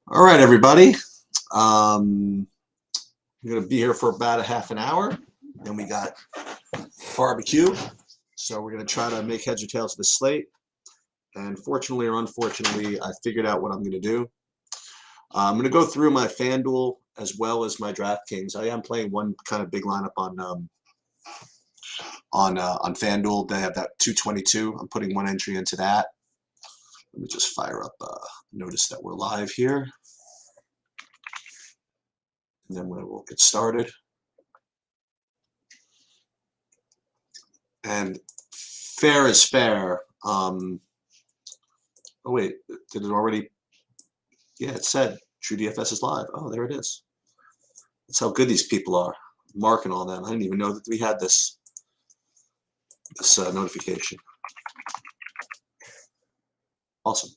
All right, everybody. We're going to be here for about a half an hour. Then we got barbecue. So we're going to try to make heads or tails of the slate. And fortunately or unfortunately, I figured out what I'm going to do. I'm going to go through my FanDuel as well as my DraftKings. I am playing one kind of big lineup on FanDuel. They have that 222. I'm putting one entry into that. Let me just fire up. Notice that we're live here, and then we'll get started. And fair is fair. Oh wait, did it already? Yeah, it said True DFS is live. Oh, there it is. That's how good these people are. Marking all them. I didn't even know that we had this notification. Awesome.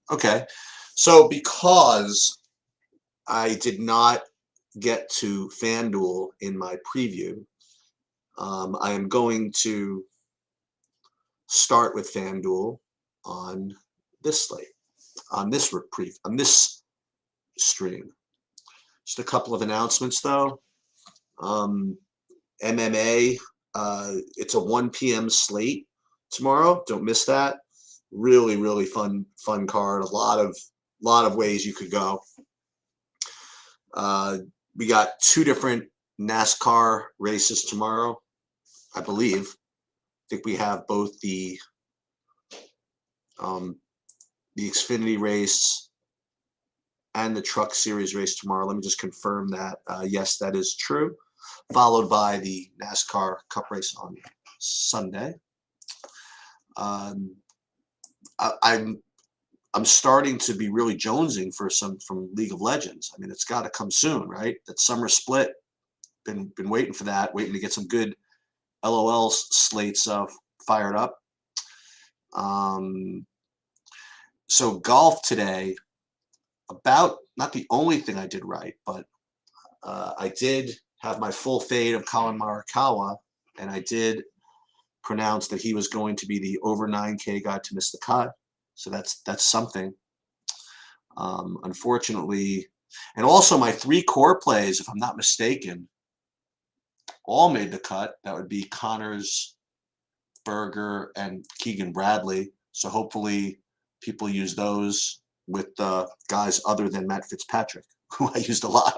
Okay, so because I did not get to FanDuel in my preview, I am going to start with FanDuel on this slate, on this stream. Just a couple of announcements though. MMA, it's a 1 p.m. slate tomorrow. Don't miss that. Really, really fun card. A lot of ways you could go. We got two different NASCAR races tomorrow, I believe. I think we have both the Xfinity race and the Truck Series race tomorrow. Let me just confirm that. Yes, that is true. Followed by the NASCAR Cup race on Sunday. I'm starting to be really jonesing for some from League of Legends. I mean, it's got to come soon, right? That summer split. Been waiting for that. Waiting to get some good LOL slates fired up. So golf today. About not the only thing I did right, but I did have my full fade of Colin Morikawa, and I did pronounce that he was going to be the over 9K guy to miss the cut. So that's something. Unfortunately, and also my three core plays, if I'm not mistaken, all made the cut. That would be Connors, Berger, and Keegan Bradley. So hopefully people use those with guys other than Matt Fitzpatrick, who I used a lot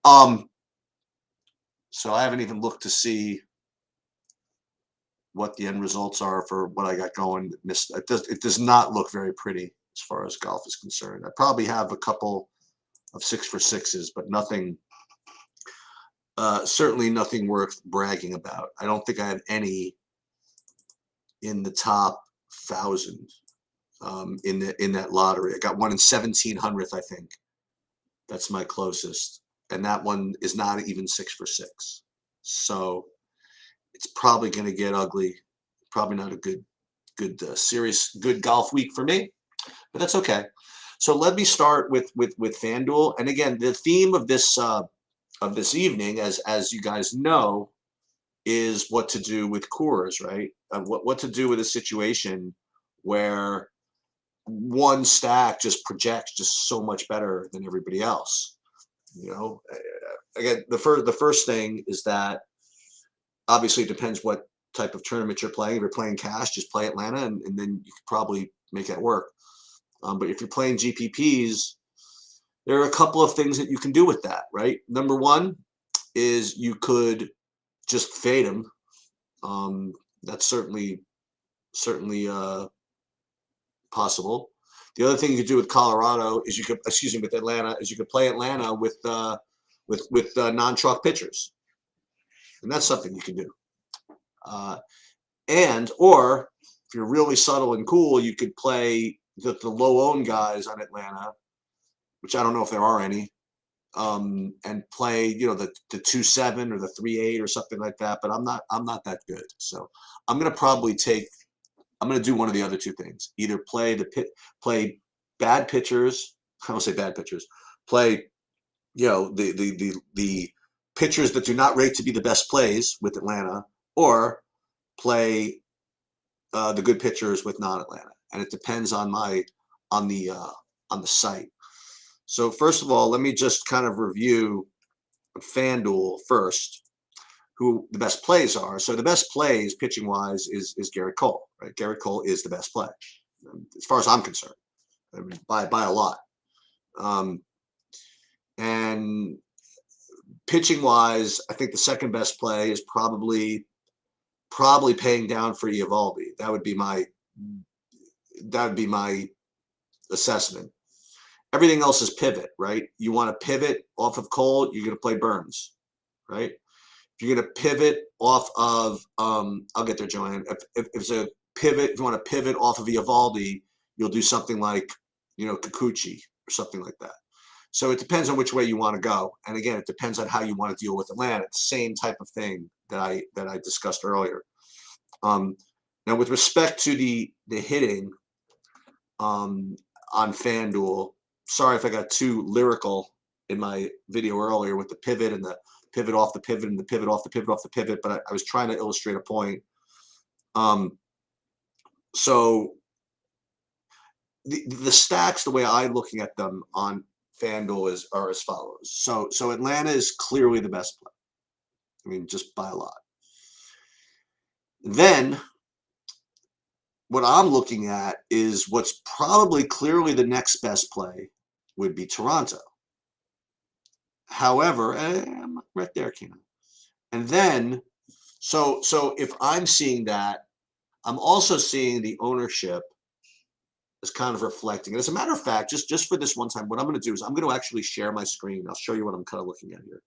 of. So I haven't even looked to see what the end results are for what I got going. It does not look very pretty as far as golf is concerned. I probably have a couple of 6 for 6s, but nothing, certainly nothing worth bragging about. I don't think I have any in the top 1,000 in that lottery. I got one in 1,700th, I think. That's my closest, and that one is not even 6 for 6. So it's probably going to get ugly. Probably not a good serious good golf week for me, but that's okay. So let me start with FanDuel, and again, the theme of this evening, as you guys know, is what to do with Coors, right? What to do with a situation where one stack just projects just so much better than everybody else. You know, again, the first thing is that obviously it depends what type of tournament you're playing. If you're playing cash, just play Atlanta, and then you could probably make that work. But if you're playing GPPs, there are a couple of things that you can do with that, right? Number one is you could just fade them. That's certainly possible. The other thing you could do with Colorado is with Atlanta, is you could play Atlanta with non-chalk pitchers, and that's something you can do. Or if you're really subtle and cool, you could play the low-owned guys on Atlanta, which I don't know if there are any, and play the 2-7 or the 3-8 or something like that. But I'm not that good, so I'm gonna do one of the other two things. Either play bad pitchers. I don't say bad pitchers. Play the pitchers that do not rate to be the best plays with Atlanta, or play the good pitchers with non-Atlanta, and it depends on on the site. So first of all, let me just kind of review FanDuel first, who the best plays are. So the best plays pitching wise is Garrett Cole, right? Garrett Cole is the best play, as far as I'm concerned, I mean, by a lot. And pitching wise, I think the second best play is probably paying down for Eovaldi. That would be my assessment. Everything else is pivot, right? You want to pivot off of Cole, you're going to play Burns, right? If you're going to pivot off of, I'll get there, Joanne. If it's a pivot, if you want to pivot off of Eovaldi, you'll do something like, Kikuchi or something like that. So it depends on which way you want to go. And again, it depends on how you want to deal with Atlanta. It's the same type of thing that I discussed earlier. Now, with respect to the hitting on FanDuel, sorry if I got too lyrical in my video earlier with the pivot and the pivot off the pivot and the pivot off the pivot off the pivot, but I was trying to illustrate a point. So the stacks, the way I'm looking at them on FanDuel are as follows. So Atlanta is clearly the best play. I mean, just by a lot. Then what I'm looking at is what's probably clearly the next best play would be Toronto. However, I'm right there, Keenan. And then, so if I'm seeing that, I'm also seeing the ownership is kind of reflecting. And as a matter of fact, just for this one time, what I'm going to do is I'm going to actually share my screen. I'll show you what I'm kind of looking at here.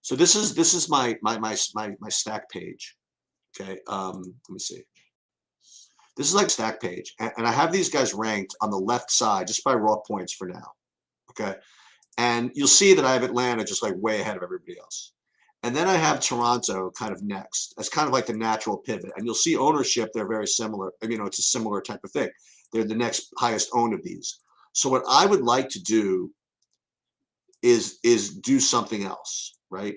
So this is my stack page. Okay, let me see. This is like stack page, and I have these guys ranked on the left side just by raw points for now. Okay, and you'll see that I have Atlanta just like way ahead of everybody else. And then I have Toronto kind of next. That's kind of like the natural pivot. And you'll see ownership, they're very similar. It's a similar type of thing. They're the next highest owned of these. So what I would like to do is do something else, right?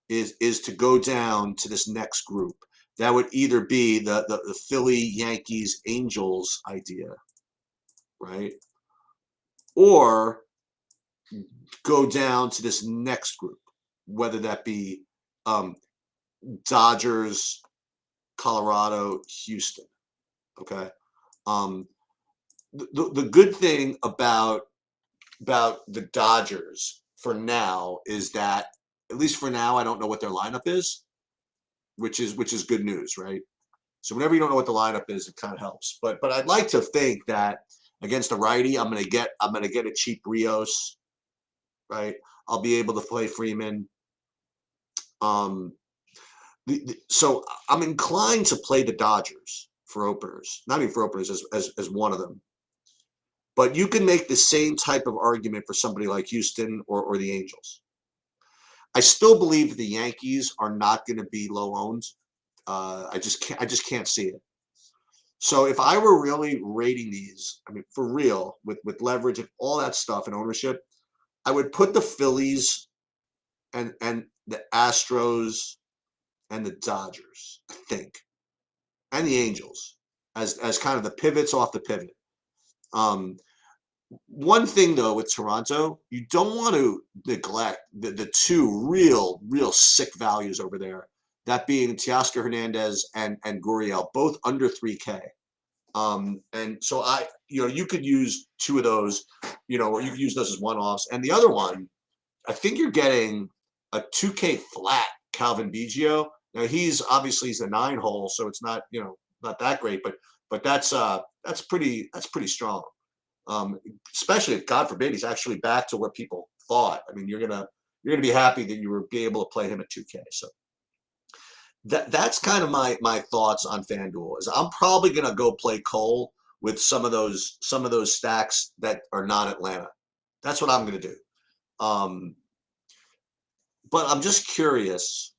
Is to go down to this next group. That would either be the Philly, Yankees, Angels idea, right? Or go down to this next group, whether that be Dodgers, Colorado, Houston. Okay. The good thing about the Dodgers for now is that, at least for now, I don't know what their lineup is, which is good news, right? So whenever you don't know what the lineup is, it kind of helps. But I'd like to think that against a righty, I'm gonna get a cheap Rios, right? I'll be able to play Freeman. So I'm inclined to play the Dodgers for openers, not even for openers as one of them. But you can make the same type of argument for somebody like Houston or the Angels. I still believe the Yankees are not going to be low owned. I just can't see it. So if I were really rating these, I mean, for real, with leverage and all that stuff and ownership, I would put the Phillies and the Astros and the Dodgers, I think, and the Angels as kind of the pivots off the pivot. One thing though with Toronto, you don't want to neglect the two real sick values over there. That being Teoscar Hernandez and Gurriel, both under 3K. And so you could use two of those, or you could use those as one-offs. And the other one, I think you're getting a 2K flat Calvin Biggio. Now he's a 9-hole, so it's not not that great, but that's pretty strong. Especially if, God forbid, he's actually back to what people thought. I mean, you're gonna be happy that you were be able to play him at 2K. So that's kind of my thoughts on FanDuel. Is I'm probably gonna go play Cole with some of those stacks that are not Atlanta. That's what I'm gonna do. But I'm just curious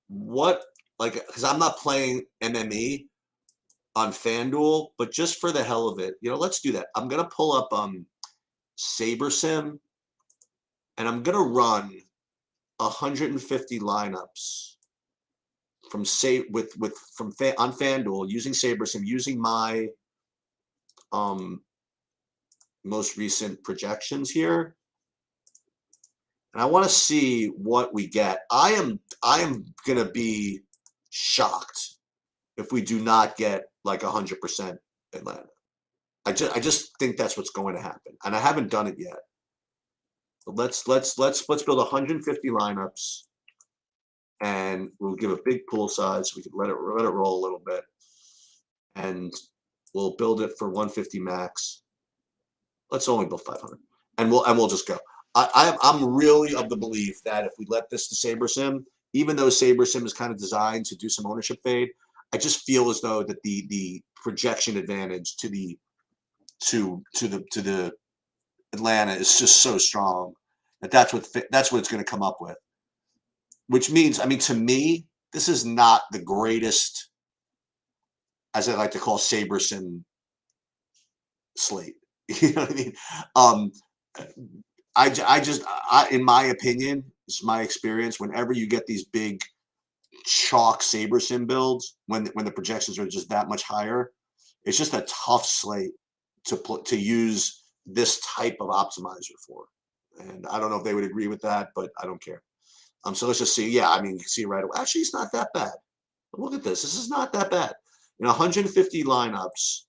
because I'm not playing MME on FanDuel, but just for the hell of it, let's do that. I'm gonna pull up SaberSim, and I'm gonna run 150 lineups from say with from on FanDuel using SaberSim, using my most recent projections here, and I want to see what we get. I am gonna be shocked if we do not get like 100% Atlanta. I just think that's what's going to happen, and I haven't done it yet. But let's build 150 lineups, and we'll give a big pool size. So we can let it roll a little bit, and we'll build it for 150 max. Let's only build 500, and we'll just go. I'm really of the belief that if we let this to SaberSim, even though SaberSim is kind of designed to do some ownership fade, I just feel as though that the projection advantage to the Atlanta is just so strong that that's what it's going to come up with. Which means, I mean, to me, this is not the greatest, as I like to call SaberSim slate. You know what I mean? In my opinion, it's my experience. Whenever you get these big chalk SaberSim builds, when the projections are just that much higher, it's just a tough slate to use this type of optimizer for. And I don't know if they would agree with that, but I don't care. So let's just see. Yeah, I mean, you can see right away. Actually, it's not that bad. Look at this. This is not that bad. In 150 lineups,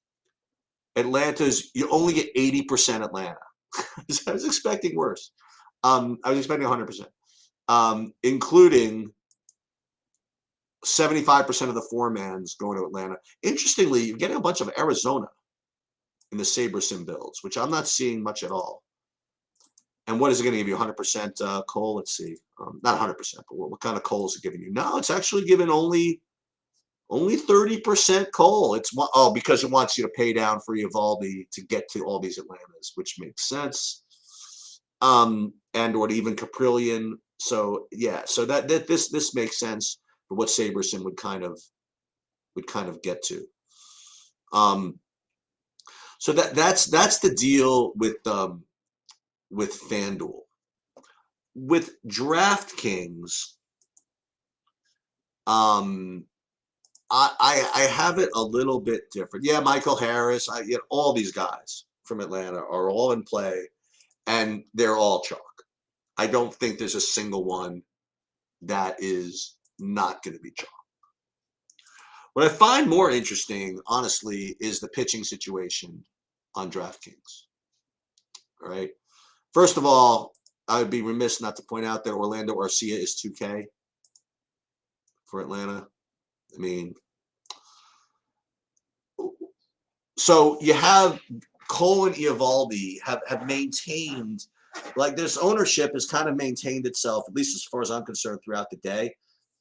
Atlanta's, you only get 80% Atlanta. I was expecting worse. I was expecting 100%, including 75% of the four-mans going to Atlanta. Interestingly, you're getting a bunch of Arizona in the SaberSim builds, which I'm not seeing much at all. And what is it going to give you? 100% coal? Let's see. Not 100%, but what kind of coal is it giving you? No, it's actually giving only 30% coal. It's because it wants you to pay down for Evaldi to get to all these Atlantas, which makes sense. And or even Caprillion. So yeah, so that this makes sense for what SaberSim would kind of get to. So that's the deal with FanDuel. With DraftKings, I have it a little bit different. Yeah, Michael Harris, all these guys from Atlanta are all in play, and they're all chalk. I don't think there's a single one that is not going to be chalk. What I find more interesting, honestly, is the pitching situation on DraftKings. All right. First of all, I would be remiss not to point out that Orlando Arcia is 2K for Atlanta. I mean, so you have Cole and Evaldi have maintained, like, this ownership has kind of maintained itself, at least as far as I'm concerned, throughout the day.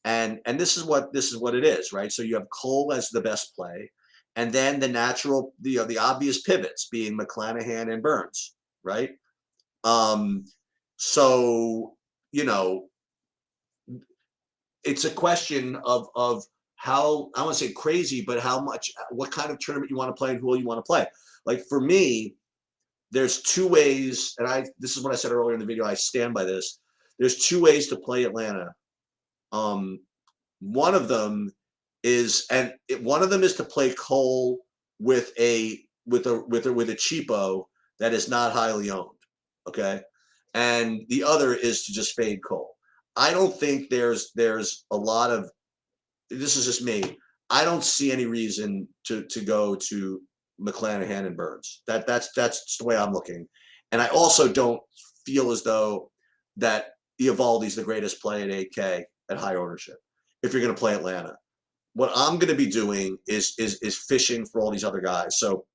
And this is what it is, right? So you have Cole as the best play, and then the natural, the obvious pivots being McClanahan and Burns, right? So, it's a question of how, I want to say crazy, but what kind of tournament you want to play and who you want to play. Like, for me, there's two ways, and this is what I said earlier in the video, I stand by this. There's two ways to play Atlanta. One of them is to play Cole with a cheapo that is not highly owned. Okay. And the other is to just fade Cole. I don't think there's a lot of, this is just me, I don't see any reason to go to McClanahan and Burns. That's the way I'm looking. And I also don't feel as though that Evaldi's the greatest play at 8K at high ownership if you're going to play Atlanta. What I'm going to be doing is fishing for all these other guys. So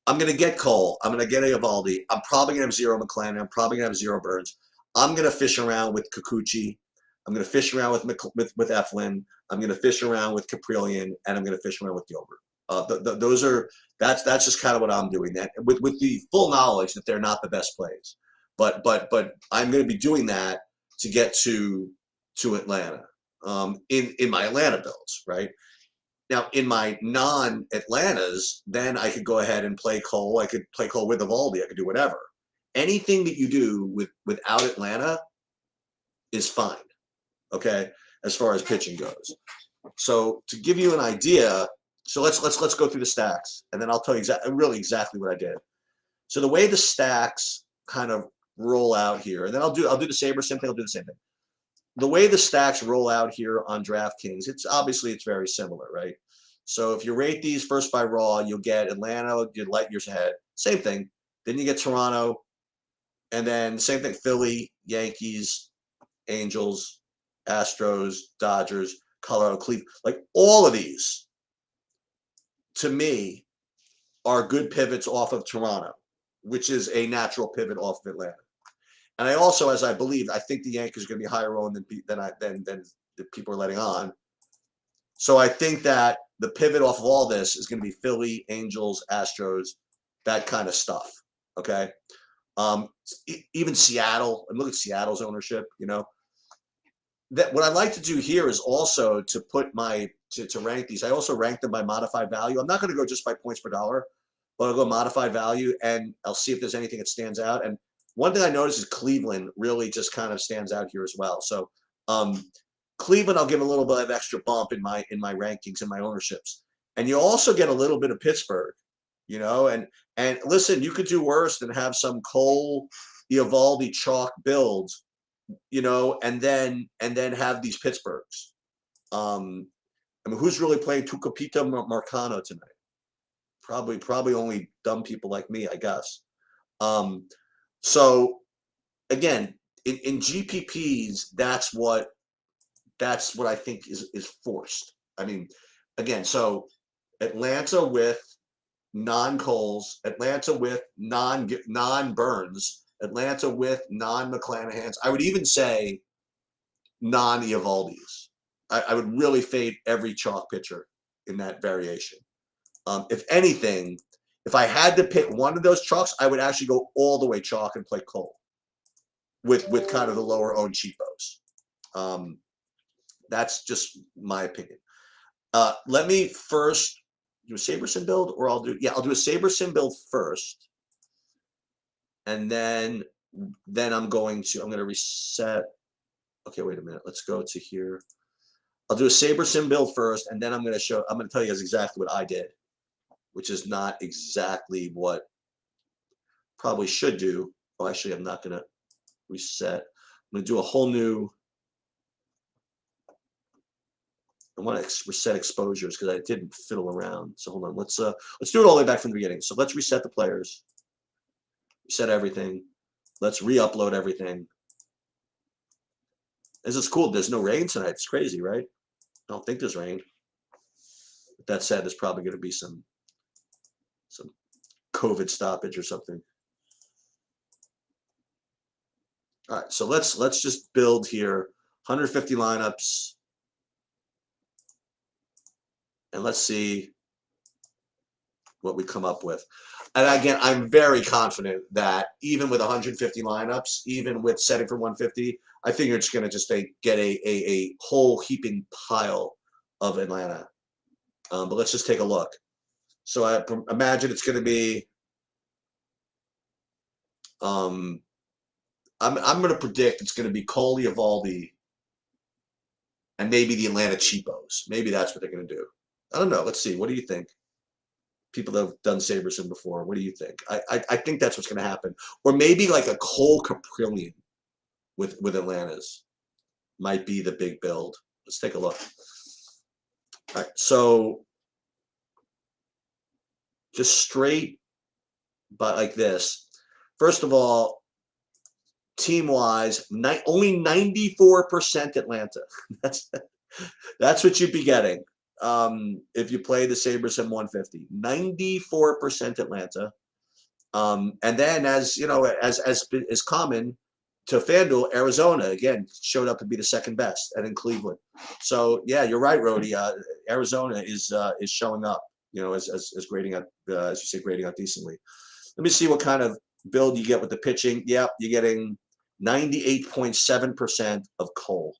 I'm going to get Cole. I'm going to get Evaldi. I'm probably going to have zero McClanahan. I'm probably going to have zero Burns. I'm going to fish around with Kikuchi. I'm going to fish around with Eflin. I'm going to fish around with Caprillion, and I'm going to fish around with Gilbert. That's just kind of what I'm doing. That with the full knowledge that they're not the best plays, but I'm going to be doing that to get to Atlanta in my Atlanta builds, right? Now, in my non-Atlantas, then I could go ahead and play Cole. I could play Cole with Evaldi. I could do whatever. Anything that you do without Atlanta is fine, okay? as far as pitching goes. So to give you an idea, so let's go through the stacks, and then I'll tell you exactly what I did. So the way the stacks kind of roll out here, and then I'll do the SaberSim thing. I'll do the same thing. The way the stacks roll out here on DraftKings, it's very similar, right? So if you rate these first by raw, you'll get Atlanta, you're light years ahead. Same thing. Then you get Toronto, and then same thing, Philly, Yankees, Angels, Astros, Dodgers, Colorado, Cleveland. Like all of these, to me, are good pivots off of Toronto, which is a natural pivot off of Atlanta. And I also, as I believe, I think the Yankees are going to be higher owned than the people are letting on. So I think that the pivot off of all this is going to be Philly, Angels, Astros, that kind of stuff. Okay. Even Seattle, and look at Seattle's ownership, that what I like to do here is also to put to rank these. I also rank them by modified value. I'm not going to go just by points per dollar, but I'll go modified value, and I'll see if there's anything that stands out. And one thing I noticed is Cleveland really just kind of stands out here as well. So Cleveland, I'll give a little bit of extra bump in my rankings and my ownerships. And you also get a little bit of Pittsburgh, and listen, you could do worse than have some Cole Eovaldi chalk builds, and then have these Pittsburghs. I mean, who's really playing Tucupita Marcano tonight? Probably only dumb people like me, I guess. So again, in GPPs, that's what I think is forced. I mean, again, so Atlanta with non-Coles, Atlanta with non-Burns, Atlanta with non-McClanahans. I would even say non-Eovaldis. I would really fade every chalk pitcher in that variation. If anything, if I had to pick one of those chalks, I would actually go all the way chalk and play Cole with kind of the lower owned cheapos. That's just my opinion. Let me first do a SaberSim build, or I'll do a SaberSim build first, and then I'm going to reset. Okay, wait a minute. Let's go to here. I'll do a SaberSim build first, and then I'm going to tell you guys exactly what I did, which is not exactly what probably should do. Oh, actually, I'm not going to reset. I'm going to do a whole new. I want to reset exposures because I didn't fiddle around. So hold on. Let's do it all the way back from the beginning. So let's reset the players. Reset everything. Let's re-upload everything. This is cool. There's no rain tonight. It's crazy, right? I don't think there's rain. With that said, there's probably going to be some COVID stoppage or something. All right, so let's just build here 150 lineups, and let's see what we come up with. And again, I'm very confident that even with 150 lineups, even with setting for 150, I think you're just going to get a whole heaping pile of Atlanta. But let's just take a look. So I imagine it's going to be. I'm going to predict it's going to be Cole Eovaldi and maybe the Atlanta Cheapos. Maybe that's what they're going to do. I don't know. Let's see. What do you think? People that have done SaberSim before. What do you think? I think that's what's going to happen. Or maybe like a Cole Caprillion with Atlanta's might be the big build. Let's take a look. All right. So just straight, but like this. First of all, team-wise, only 94% Atlanta. That's what you'd be getting if you play the SaberSim 150. 94% Atlanta. And then, as you know, as is common to FanDuel, Arizona again showed up to be the second best, and in Cleveland. So yeah, you're right, Rody. Arizona is showing up. As grading out, as you say, grading out decently. Let me see what kind of build you get with the pitching. Yep, you're getting 98.7% of Cole.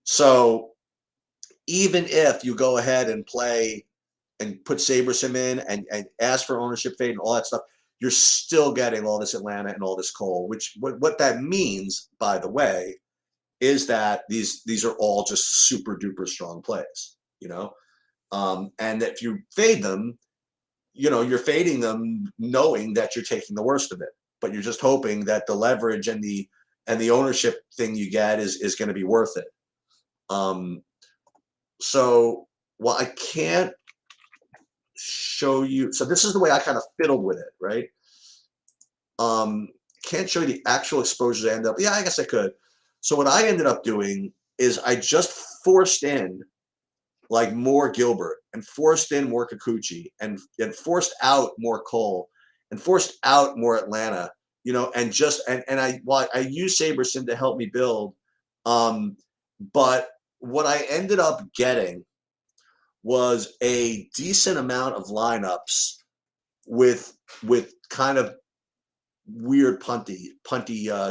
So even if you go ahead and play and put SaberSim in and ask for ownership fade and all that stuff, you're still getting all this Atlanta and all this Cole. Which what that means, by the way, is that these are all just super duper strong plays, and if you fade them, you're fading them knowing that you're taking the worst of it, but you're just hoping that the leverage and the ownership thing you get is going to be worth it. So, well, I can't show you. So this is the way I kind of fiddled with it, right? Can't show you the actual exposures I end up. Yeah, I guess I could. So what I ended up doing is I just forced in like more Gilbert and forced in more Kikuchi and forced out more Cole and forced out more Atlanta, and I use Saberson to help me build. But what I ended up getting was a decent amount of lineups with kind of weird punty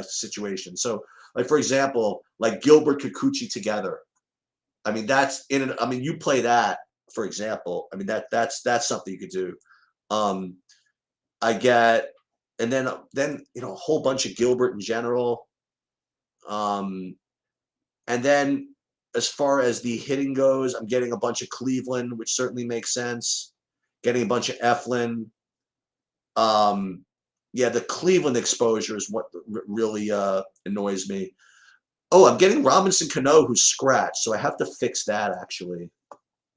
situations. So, like for example, like Gilbert Kikuchi together. I mean, that's in an. I mean, you play that, for example. I mean, that's something you could do. I get, and then a whole bunch of Gilbert in general. And then as far as the hitting goes, I'm getting a bunch of Cleveland, which certainly makes sense. Getting a bunch of Eflin. Yeah, the Cleveland exposure is what really annoys me. Oh, I'm getting Robinson Cano, who's scratched, so I have to fix that, actually.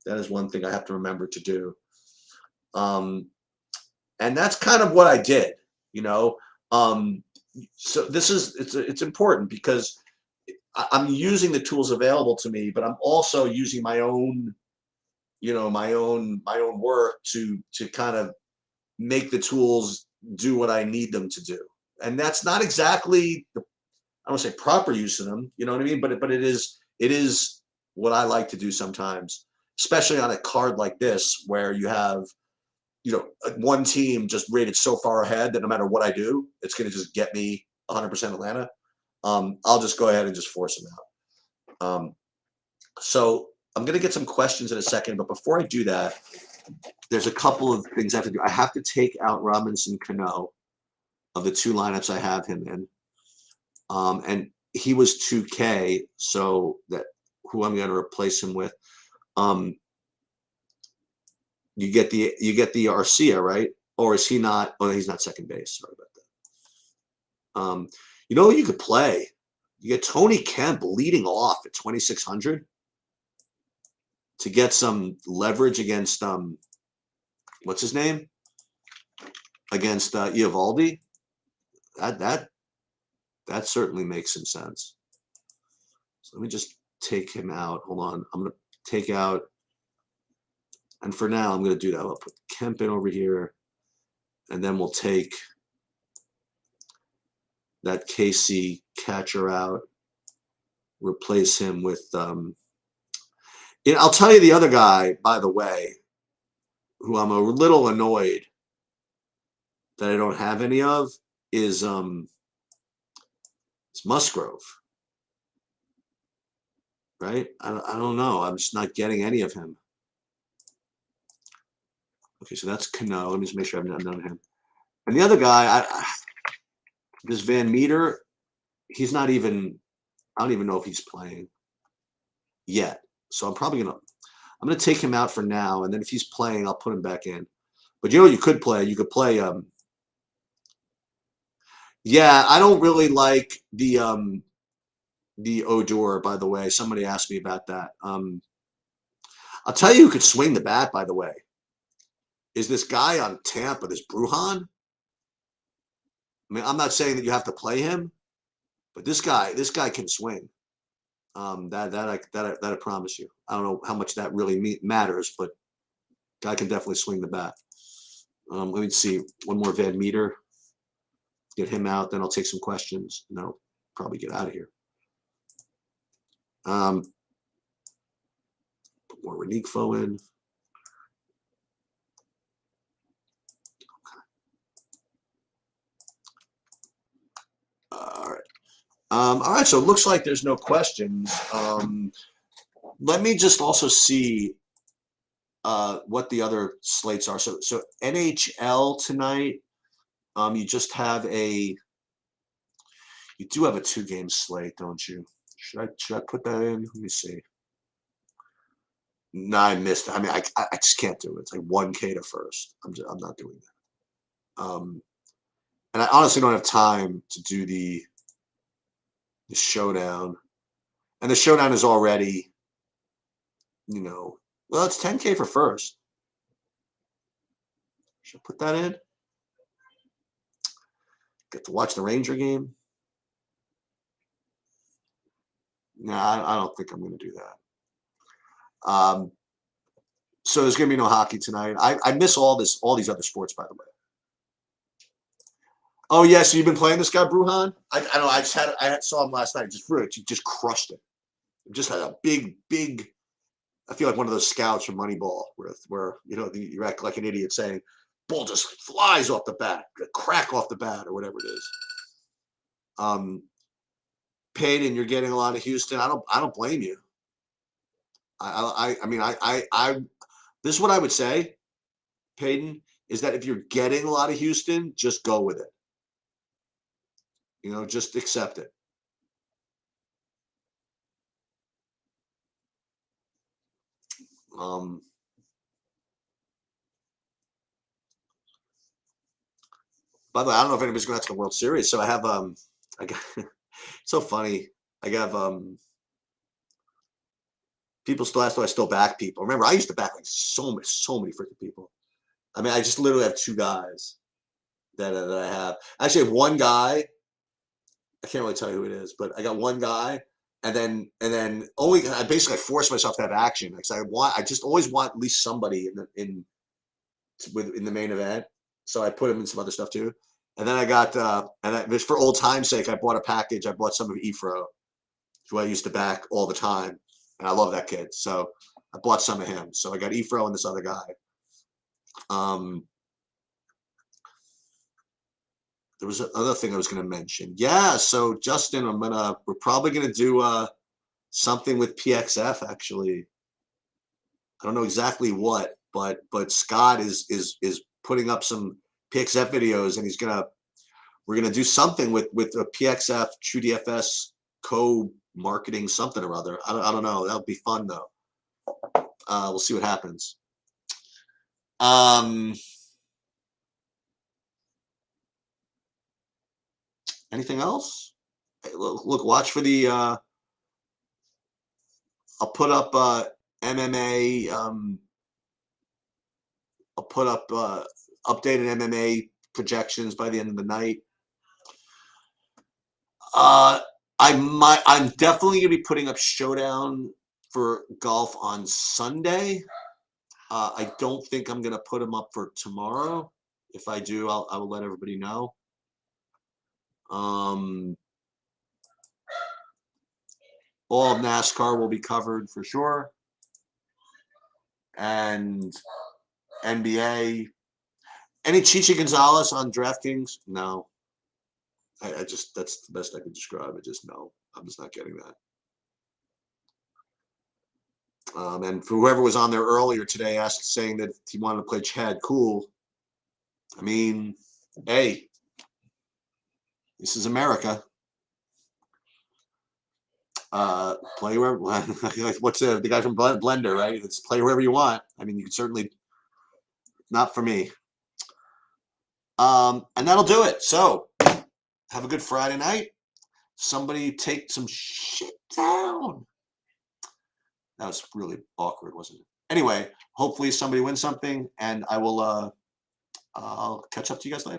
That is one thing I have to remember to do. And that's kind of what I did, So it's important because I'm using the tools available to me, but I'm also using my own, my own work to kind of make the tools do what I need them to do. And that's not exactly I don't say proper use of them, you know what I mean? But it is what I like to do sometimes, especially on a card like this where you have, one team just rated so far ahead that no matter what I do, it's going to just get me 100% Atlanta. I'll just go ahead and just force them out. So I'm going to get some questions in a second, but before I do that, there's a couple of things I have to do. I have to take out Robinson Cano of the two lineups I have him in. And he was 2K, so that who I'm going to replace him with. You get the Arcia, right? Or is he not? Oh, he's not second base. Sorry about that. You could play. You get Tony Kemp leading off at 2,600 to get some leverage against what's his name? Against Eovaldi. That certainly makes some sense. So let me just take him out. Hold on. I'm going to take out, and for now, I'm going to do that. I'll put Kemp in over here, and then we'll take that KC catcher out, replace him with I'll tell you the other guy, by the way, who I'm a little annoyed that I don't have any of is Musgrove. Right? I don't know. I'm just not getting any of him. Okay, so that's Cano. Let me just make sure I've done him. And the other guy, this Van Meter, he's not even. I don't even know if he's playing yet. So I'm gonna take him out for now, and then if he's playing, I'll put him back in. But you could play. You could play. Yeah, I don't really like the Odor. By the way, somebody asked me about that. I'll tell you who could swing the bat. By the way, is this guy on Tampa, this Brujan? I mean, I'm not saying that you have to play him, but this guy can swing. That I promise you. I don't know how much that really matters, but guy can definitely swing the bat. Let me see one more Van Meter. Get him out, then I'll take some questions, and then I'll probably get out of here. Put more Renigfo in. All right. All right, so it looks like there's no questions. Let me just also see what the other slates are. So NHL tonight, you do have a 2-game slate, don't you? Should I put that in? Let me see. No, I missed it. I mean, I just can't do it. It's like 1K to first. I'm not doing that. And I honestly don't have time to do the showdown. And the showdown is already, well, it's 10K for first. Should I put that in? Get to watch the Ranger game. Nah, I don't think I'm going to do that. So there's going to be no hockey tonight. I miss all these other sports, by the way. Oh yeah, so you've been playing this guy, Bruhan? I know. I saw him last night. He just crushed it. Just had a big. I feel like one of those scouts from Moneyball, where you act like an idiot saying, "Ball just flies off the bat, crack off the bat, or whatever it is." Peyton, you're getting a lot of Houston. I don't blame you. I mean, this is what I would say, Peyton, is that if you're getting a lot of Houston, just go with it. Just accept it. By the way, I don't know if anybody's going to the World Series. So I have I got it's so funny. I have people still ask, do I still back people? Remember, I used to back like so many freaking people. I mean, I just literally have 2 guys that I have. Actually, I have one guy. I can't really tell you who it is, but I got one guy, and then I basically force myself to have action because I just always want at least somebody in the main event. So I put him in some other stuff too. And then I got just for old time's sake, I bought a package. I bought some of Efro, who I used to back all the time, and I love that kid. So I bought some of him. So I got Efro and this other guy. There was another thing I was going to mention. Yeah, so Justin, we're probably going to do something with PXF actually. I don't know exactly what, but Scott is putting up some PXF videos, and we're gonna do something with a PXF True DFS co-marketing something or other. I don't know. That'll be fun though. We'll see what happens. Anything else? Hey, look, watch for the. I'll put up MMA. I'll put up updated MMA projections by the end of the night. I'm definitely gonna be putting up Showdown for golf on Sunday. I don't think I'm gonna put them up for tomorrow. If I do, I will let everybody know. All of NASCAR will be covered for sure, and NBA. Any Chichi Gonzalez on DraftKings? No. I just, that's the best I can describe it. Just no. I'm just not getting that. And for whoever was on there earlier today saying that he wanted to play Chad Cool, I mean, hey, this is America. Play wherever. What's the guy from Blender, right? It's play wherever you want. I mean, you can certainly. Not for me. And that'll do it. So, have a good Friday night. Somebody take some shit down. That was really awkward, wasn't it? Anyway, hopefully somebody wins something, and I'll catch up to you guys later.